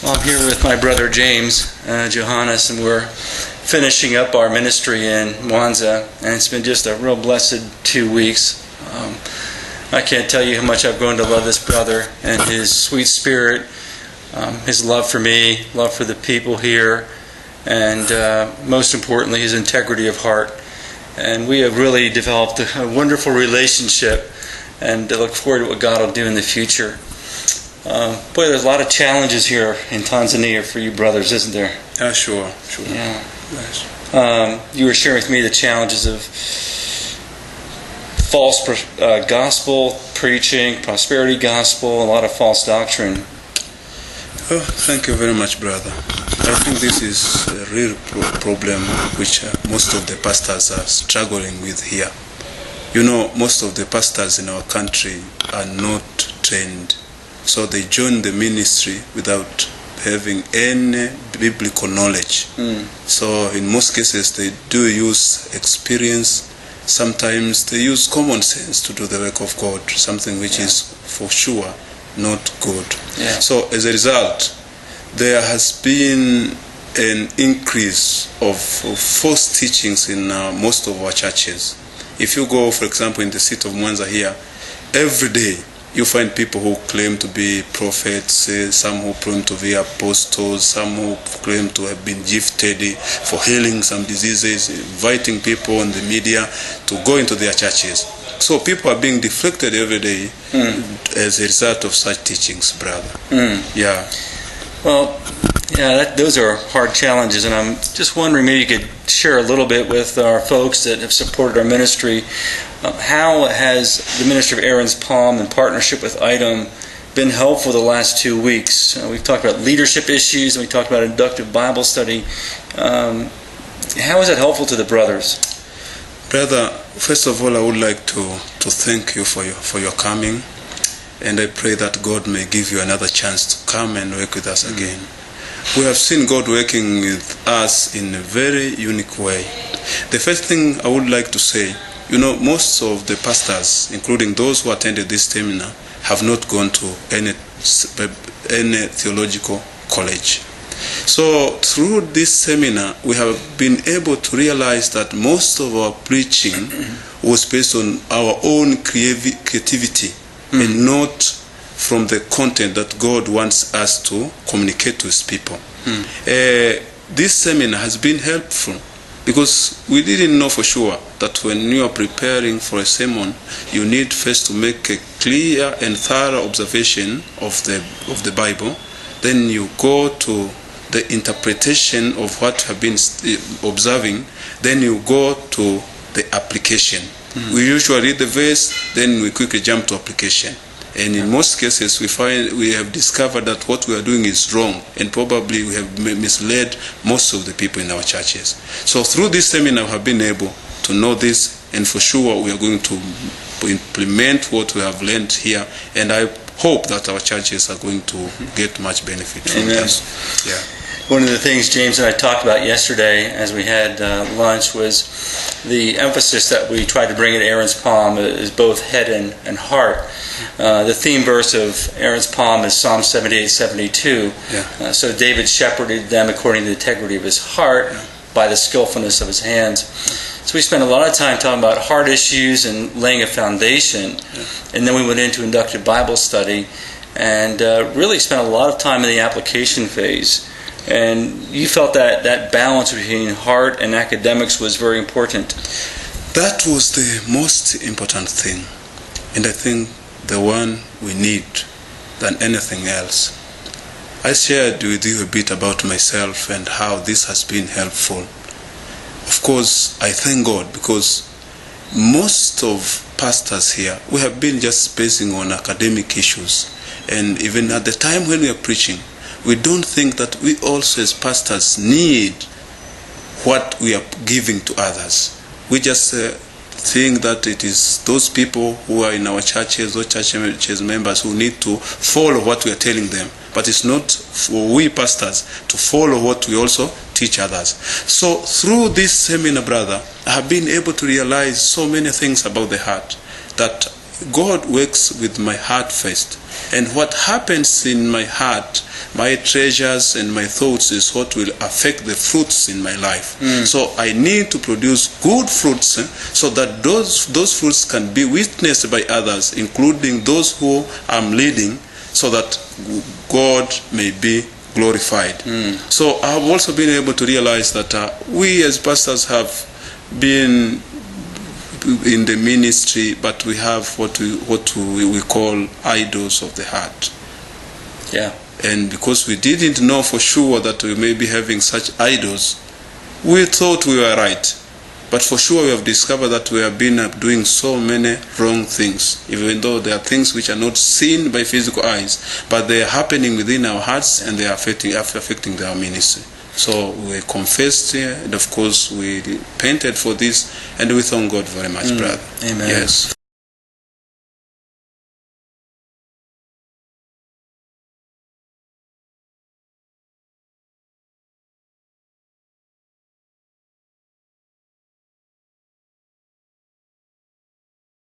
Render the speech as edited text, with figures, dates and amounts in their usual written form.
I'm here with my brother James Johannes, and we're finishing up our ministry in Mwanza, and it's been just a real blessed 2 weeks. I can't tell you how much I've grown to love this brother and his sweet spirit, his love for me, love for the people here, and most importantly, his integrity of heart. And we have really developed a wonderful relationship, and I look forward to what God will do in the future. Boy, there's a lot of challenges here in Tanzania for you brothers, isn't there? Sure. Yeah. Yes. You were sharing with me the challenges of false gospel preaching, prosperity gospel, a lot of false doctrine. Oh, thank you very much, brother. I think this is a real problem which most of the pastors are struggling with here. You know, most of the pastors in our country are not trained. So they join the ministry without having any biblical knowledge. So in most cases they do use experience. Sometimes they use common sense to do the work of God, something which is for sure not good. Yeah. So as a result, there has been an increase of false teachings in most of our churches. If you go, for example, in the city of Mwanza here, every day you find people who claim to be prophets, some who claim to be apostles, some who claim to have been gifted for healing some diseases, inviting people on the media to go into their churches. So people are being deflected every day as a result of such teachings, brother. Yeah. Well, yeah, those are hard challenges, and I'm just wondering, maybe you could share a little bit with our folks that have supported our ministry. How has the Ministry of Aaron's Palm in partnership with ITEM been helpful the last 2 weeks? We've talked about leadership issues, and we talked about inductive Bible study. How is that helpful to the brothers? Brother, first of all, I would like to thank you for your coming, and I pray that God may give you another chance to come and work with us again. We have seen God working with us in a very unique way. The first thing I would like to say, you know, most of the pastors, including those who attended this seminar, have not gone to any theological college. So through this seminar, we have been able to realize that most of our preaching was based on our own creativity and not from the content that God wants us to communicate to His people. This seminar has been helpful because we didn't know for sure that when you are preparing for a sermon, you need first to make a clear and thorough observation of the Bible. Then you go to the interpretation of what you have been observing. Then you go to the application. We usually read the verse, then we quickly jump to application. And in most cases, we have discovered that what we are doing is wrong, and probably we have misled most of the people in our churches. So through this seminar, we have been able to know this, and for sure we are going to implement what we have learned here, and I hope that our churches are going to get much benefit from this. Yeah. One of the things James and I talked about yesterday as we had lunch was the emphasis that we tried to bring at Aaron's Palm is both head and heart. The theme verse of Aaron's Palm is Psalm 78:72. So David shepherded them according to the integrity of his heart by the skillfulness of his hands. So we spent a lot of time talking about heart issues and laying a foundation. And then we went into inductive Bible study and really spent a lot of time in the application phase. And you felt that balance between heart and academics was very important. That was the most important thing, and I think the one we need than anything else. I shared with you a bit about myself and how this has been helpful. Of course, I thank God because most of pastors here, we have been just basing on academic issues, and even at the time when we are preaching, we don't think that we also as pastors need what we are giving to others. We just think that it is those people who are in our churches or church members who need to follow what we are telling them. But it's not for we pastors to follow what we also teach others. So through this seminar, brother, I have been able to realize so many things about the heart, that God works with my heart first. And what happens in my heart my treasures and my thoughts is what will affect the fruits in my life. So I need to produce good fruits so that those fruits can be witnessed by others, including those who I'm leading, so that God may be glorified. So I have also been able to realize that we as pastors have been in the ministry, but we have what we call idols of the heart. Yeah. And because we didn't know for sure that we may be having such idols, we thought we were right. But for sure we have discovered that we have been doing so many wrong things, even though there are things which are not seen by physical eyes, but they are happening within our hearts and they are affecting our ministry. So we confessed, and of course we repented for this, and we thank God very much, brother. Amen. Yes.